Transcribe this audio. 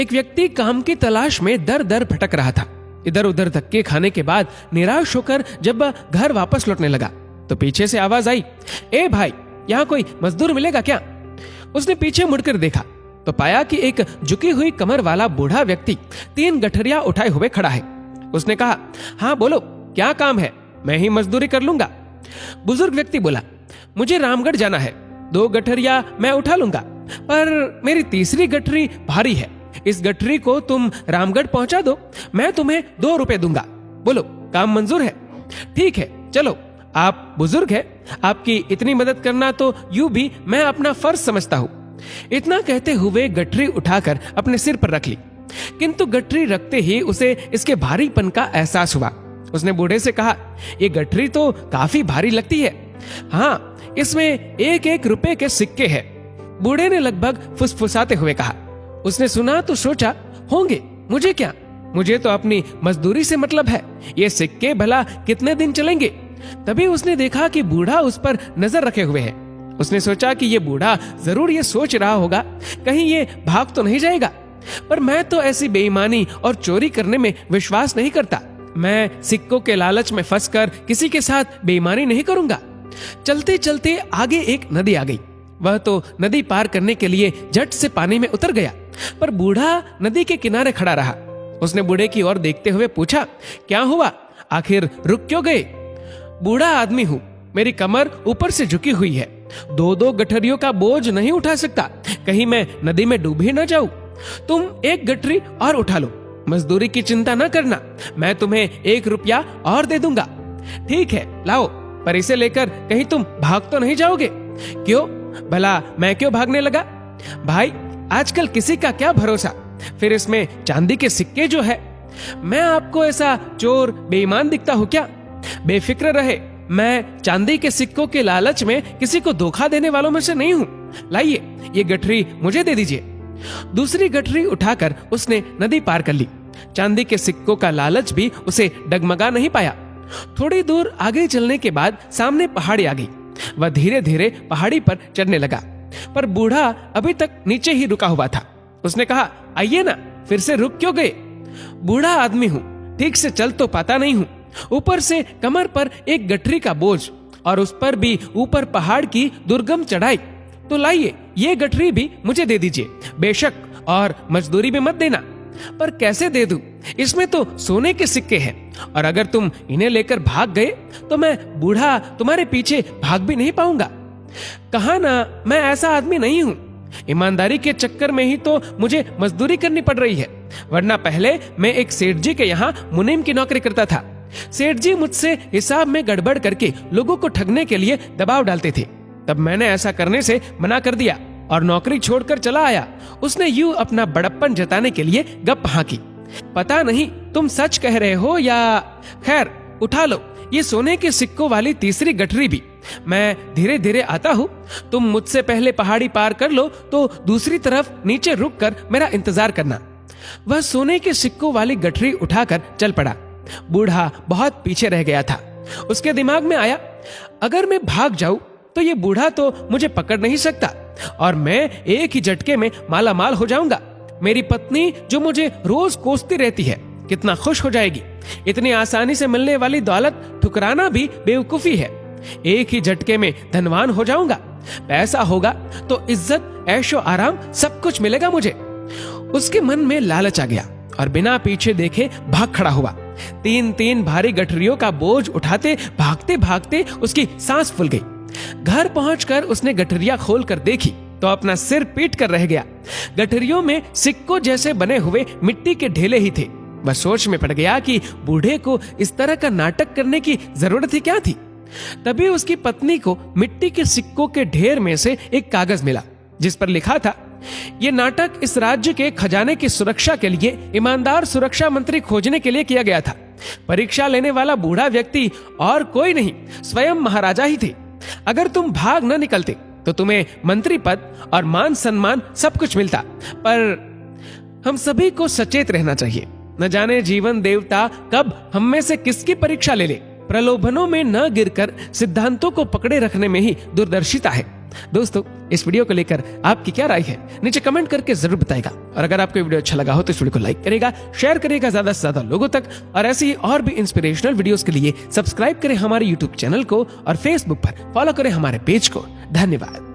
एक व्यक्ति काम की तलाश में दर दर भटक रहा था। इधर उधर धक्के खाने के बाद निराश होकर जब वह घर वापस लौटने लगा तो पीछे से आवाज आई, ए भाई, यहाँ कोई मजदूर मिलेगा क्या? उसने पीछे मुड़कर देखा तो पाया कि एक झुकी हुई कमर वाला बूढ़ा व्यक्ति 3 गठरिया उठाए हुए खड़ा है। उसने कहा, हाँ बोलो, क्या काम है? मैं ही मजदूरी कर लूंगा। बुजुर्ग व्यक्ति बोला, मुझे रामगढ़ जाना है, 2 गठरिया मैं उठा लूंगा, पर मेरी तीसरी गठरी भारी है। इस गठरी को तुम रामगढ़ पहुंचा दो, मैं तुम्हें 2 रुपए दूंगा। बोलो, काम मंजूर है? ठीक है, चलो। आप बुजुर्ग हैं, आपकी इतनी मदद करना तो यूं भी मैं अपना फर्ज समझता हूं। इतना कहते हुए गठरी उठाकर अपने सिर पर रख ली, किंतु गठरी रखते ही उसे इसके भारीपन का एहसास हुआ। उसने बूढ़े से कहा, ये गठरी तो काफी भारी लगती है। हाँ, इसमें 1-1 रुपए के सिक्के हैं। बूढ़े ने लगभग फुसफुसाते हुए कहा। उसने सुना तो सोचा, होंगे, मुझे क्या, मुझे तो अपनी मजदूरी से मतलब है। ये सिक्के भला कितने दिन चलेंगे? तभी उसने देखा कि बूढ़ा उस पर नजर रखे हुए है। उसने सोचा कि ये बूढ़ा जरूर ये सोच रहा होगा, कहीं ये भाग तो नहीं जाएगा। पर मैं तो ऐसी बेईमानी और चोरी करने में विश्वास नहीं करता। मैं सिक्कों के लालच में फंसकर किसी के साथ बेईमानी नहीं करूंगा। चलते चलते आगे एक नदी आ गई। वह तो नदी पार करने के लिए झट से पानी में उतर गया, पर बूढ़ा नदी के किनारे खड़ा रहा। उसने बूढ़े की ओर देखते हुए पूछा, क्या हुआ? आखिर रुक क्यों गए? बूढ़ा आदमी हूँ, मेरी कमर ऊपर से झुकी हुई है, 2-2 गठरियों का बोझ नहीं उठा सकता, कहीं मैं नदी में डूब ही न जाऊं। तुम 1 गठरी और उठा लो, मजदूरी की चिंता न करना, मैं तुम्हें 1 रुपया और दे दूंगा। ठीक है, लाओ, पर इसे लेकर कहीं तुम भाग तो नहीं जाओगे? क्यों भला, मैं क्यों भागने लगा? भाई, आजकल किसी का क्या भरोसा, फिर इसमें चांदी के सिक्के जो है। मैं आपको ऐसा चोर बेईमान दिखता हूँ क्या? बेफिक्र रहे, मैं चांदी के सिक्कों के लालच में किसी को धोखा देने वालों में से नहीं हूँ। लाइए, ये गठरी मुझे दे दीजिए। दूसरी गठरी उठाकर उसने नदी पार कर ली। चांदी के सिक्कों का लालच भी उसे डगमगा नहीं पाया। थोड़ी दूर आगे चलने के बाद सामने पहाड़ी आ गई। वह धीरे धीरे पहाड़ी पर चढ़ने लगा, पर बूढ़ा अभी तक नीचे ही रुका हुआ था। उसने कहा, आइए ना, फिर से रुक क्यों गए? बूढ़ा आदमी हूँ, ठीक से चल तो पाता नहीं हूँ, ऊपर से कमर पर 1 गठरी का बोझ और उस पर भी ऊपर पहाड़ की दुर्गम चढ़ाई। तो लाइए, ये गठरी भी मुझे दे दीजिए, बेशक, और मजदूरी भी मत देना। पर कैसे दे दूं? इसमें तो सोने के सिक्के हैं, और अगर तुम इन्हें लेकर भाग गए तो मैं बूढ़ा तुम्हारे पीछे भाग भी नहीं पाऊंगा। कहा ना, मैं ऐसा आदमी नहीं हूँ। ईमानदारी के चक्कर में ही तो मुझे मजदूरी करनी पड़ रही है, वरना पहले मैं एक सेठ जी के यहाँ मुनीम की नौकरी करता था। सेठ जी मुझसे हिसाब में गड़बड़ करके लोगों को ठगने के लिए दबाव डालते थे। तब मैंने ऐसा करने से मना कर दिया और नौकरी छोड़कर चला आया। उसने यूं अपना बड़प्पन जताने के लिए गप हाँकी। पता नहीं तुम सच कह रहे हो या, खैर, उठा लो ये सोने के सिक्कों वाली तीसरी गठरी भी। मैं धीरे धीरे आता हूँ, तुम मुझसे पहले पहाड़ी पार कर लो तो दूसरी तरफ नीचे रुक कर मेरा इंतजार करना। वह सोने के सिक्कों वाली गठरी उठाकर चल पड़ा। बूढ़ा बहुत पीछे रह गया था। उसके दिमाग में आया, अगर मैं भाग जाऊं तो ये बूढ़ा तो मुझे पकड़ नहीं सकता और मैं एक ही झटके में माला माल हो जाऊंगा। मेरी पत्नी जो मुझे रोज कोसती रहती है, कितना खुश हो जाएगी। इतनी आसानी से मिलने वाली दौलत ठुकराना भी बेवकूफी है। एक ही झटके में धनवान हो जाऊंगा। पैसा होगा तो इज्जत, ऐशो आराम सब कुछ मिलेगा मुझे। उसके मन में लालच आ गया और बिना पीछे देखे भाग खड़ा हुआ। 3-3 भारी गठरियों का बोझ उठाते भागते भागते उसकी सांस फूल गई। घर पहुंचकर उसने गठरिया खोल कर देखी तो अपना सिर पीट कर रह गया। गठरियों में सिक्कों जैसे बने हुए मिट्टी के ढेले ही थे। वह सोच में पड़ गया कि बूढ़े को इस तरह का नाटक करने की जरूरत ही क्या थी। तभी उसकी पत्नी को मिट्टी के सिक्कों के ढेर में से एक कागज मिला जिस पर लिखा था, ये नाटक इस राज्य के खजाने की सुरक्षा के लिए ईमानदार सुरक्षा मंत्री खोजने के लिए किया गया था। परीक्षा लेने वाला बूढ़ा व्यक्ति और कोई नहीं, स्वयं महाराजा ही थे। अगर तुम भाग न निकलते तो तुम्हें मंत्री पद और मान सम्मान सब कुछ मिलता। पर हम सभी को सचेत रहना चाहिए। न जाने जीवन देवता कब हम में से किसकी परीक्षा ले ले। प्रलोभनों में न गिरकर सिद्धांतों को पकड़े रखने में ही दूरदर्शिता है। दोस्तों, इस वीडियो को लेकर आपकी क्या राय है नीचे कमेंट करके जरूर बताएगा। और अगर आपको वीडियो अच्छा लगा हो तो इस वीडियो को लाइक करेगा, शेयर करेगा ज्यादा से ज्यादा लोगों तक। और ऐसे ही और भी इंस्पिरेशनल वीडियोस के लिए सब्सक्राइब करें हमारे यूट्यूब चैनल को और फेसबुक पर फॉलो करें हमारे पेज को। धन्यवाद।